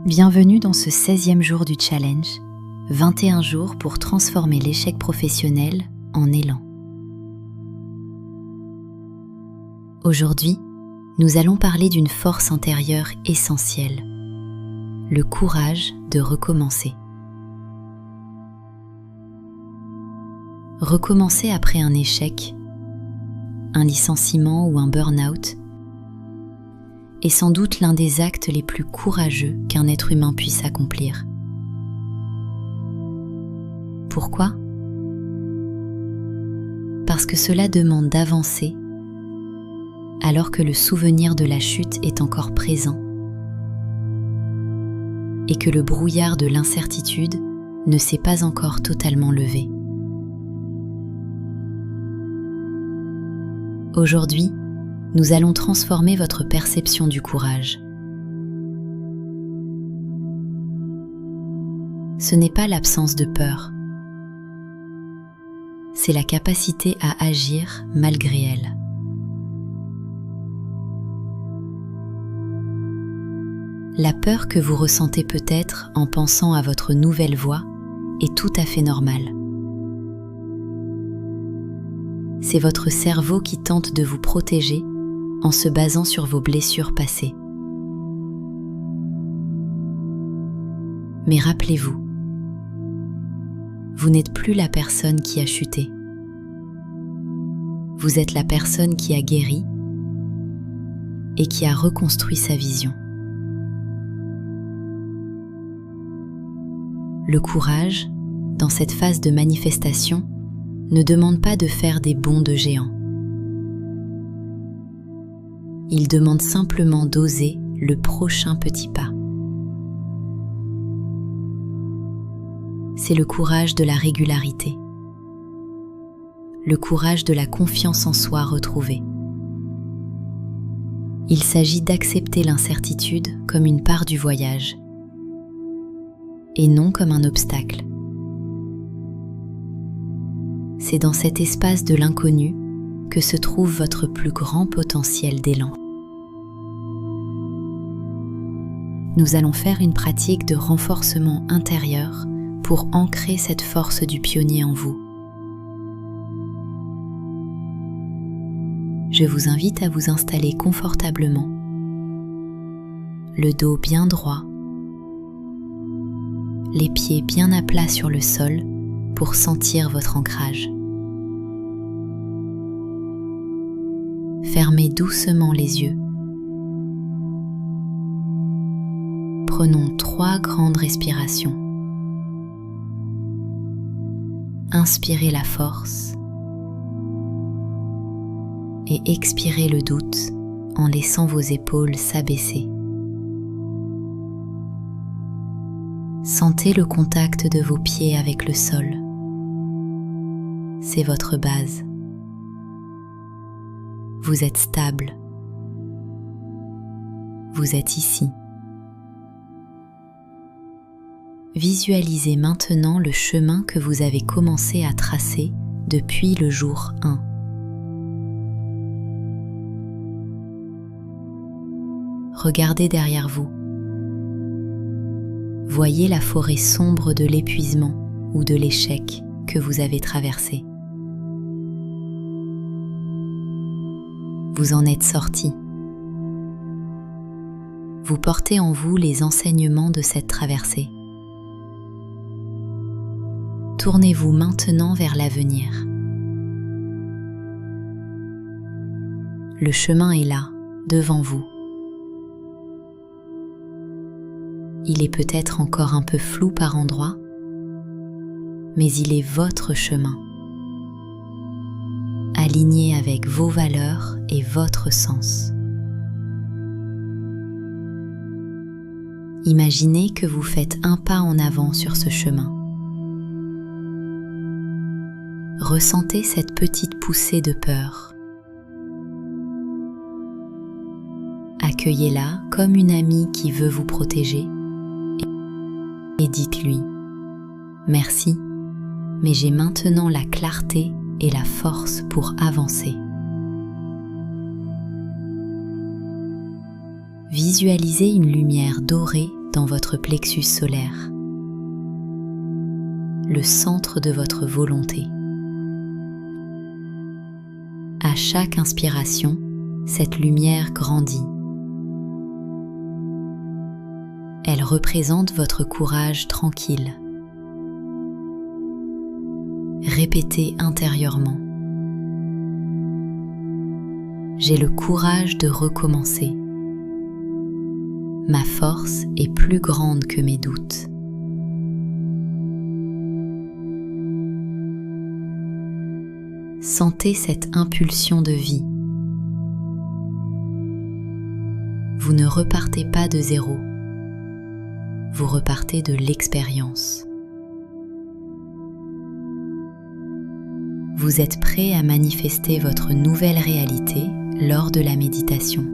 Bienvenue dans ce 16e jour du challenge, 21 jours pour transformer l'échec professionnel en élan. Aujourd'hui, nous allons parler d'une force intérieure essentielle, le courage de recommencer. Recommencer après un échec, un licenciement ou un burn-out est sans doute l'un des actes les plus courageux qu'un être humain puisse accomplir. Pourquoi ? Parce que cela demande d'avancer alors que le souvenir de la chute est encore présent et que le brouillard de l'incertitude ne s'est pas encore totalement levé. Aujourd'hui, nous allons transformer votre perception du courage. Ce n'est pas l'absence de peur, c'est la capacité à agir malgré elle. La peur que vous ressentez peut-être en pensant à votre nouvelle voie est tout à fait normale. C'est votre cerveau qui tente de vous protéger en se basant sur vos blessures passées. Mais rappelez-vous, vous n'êtes plus la personne qui a chuté. Vous êtes la personne qui a guéri et qui a reconstruit sa vision. Le courage, dans cette phase de manifestation, ne demande pas de faire des bonds de géant. Il demande simplement d'oser le prochain petit pas. C'est le courage de la régularité, le courage de la confiance en soi retrouvée. Il s'agit d'accepter l'incertitude comme une part du voyage et non comme un obstacle. C'est dans cet espace de l'inconnu que se trouve votre plus grand potentiel d'élan. Nous allons faire une pratique de renforcement intérieur pour ancrer cette force du pionnier en vous. Je vous invite à vous installer confortablement, le dos bien droit, les pieds bien à plat sur le sol pour sentir votre ancrage. Fermez doucement les yeux. Prenons 3 grandes respirations. Inspirez la force et expirez le doute en laissant vos épaules s'abaisser. Sentez le contact de vos pieds avec le sol. C'est votre base. Vous êtes stable. Vous êtes ici. Visualisez maintenant le chemin que vous avez commencé à tracer depuis le jour 1. Regardez derrière vous. Voyez la forêt sombre de l'épuisement ou de l'échec que vous avez traversé. Vous en êtes sorti. Vous portez en vous les enseignements de cette traversée. Tournez-vous maintenant vers l'avenir. Le chemin est là, devant vous. Il est peut-être encore un peu flou par endroits, mais il est votre chemin, aligné avec vos valeurs et votre sens. Imaginez que vous faites un pas en avant sur ce chemin. Ressentez cette petite poussée de peur. Accueillez-la comme une amie qui veut vous protéger et dites-lui « Merci, mais j'ai maintenant la clarté et la force pour avancer. » Visualisez une lumière dorée dans votre plexus solaire, le centre de votre volonté. À chaque inspiration, cette lumière grandit. Elle représente votre courage tranquille. Répétez intérieurement. J'ai le courage de recommencer. Ma force est plus grande que mes doutes. Sentez cette impulsion de vie. Vous ne repartez pas de zéro. Vous repartez de l'expérience. Vous êtes prêt à manifester votre nouvelle réalité lors de la méditation.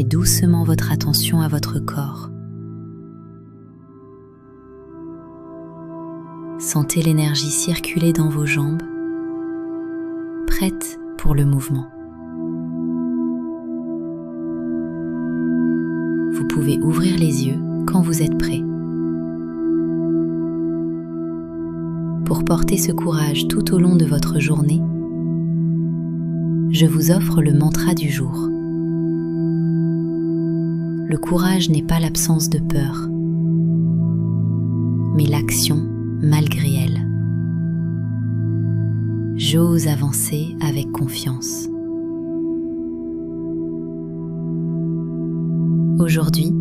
Ramenez doucement votre attention à votre corps. Sentez l'énergie circuler dans vos jambes, prête pour le mouvement. Vous pouvez ouvrir les yeux quand vous êtes prêt. Pour porter ce courage tout au long de votre journée, je vous offre le mantra du jour. Le courage n'est pas l'absence de peur, mais l'action malgré elle. J'ose avancer avec confiance. Aujourd'hui,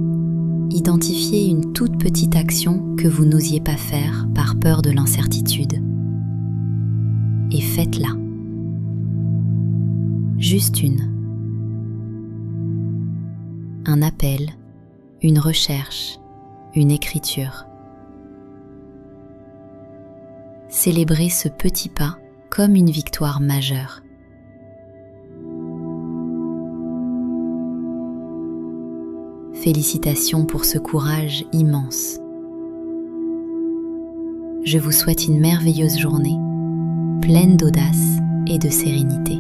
identifiez une toute petite action que vous n'osiez pas faire par peur de l'incertitude. Et faites-la. Juste une. Un appel, une recherche, une écriture. Célébrez ce petit pas comme une victoire majeure. Félicitations pour ce courage immense. Je vous souhaite une merveilleuse journée, pleine d'audace et de sérénité.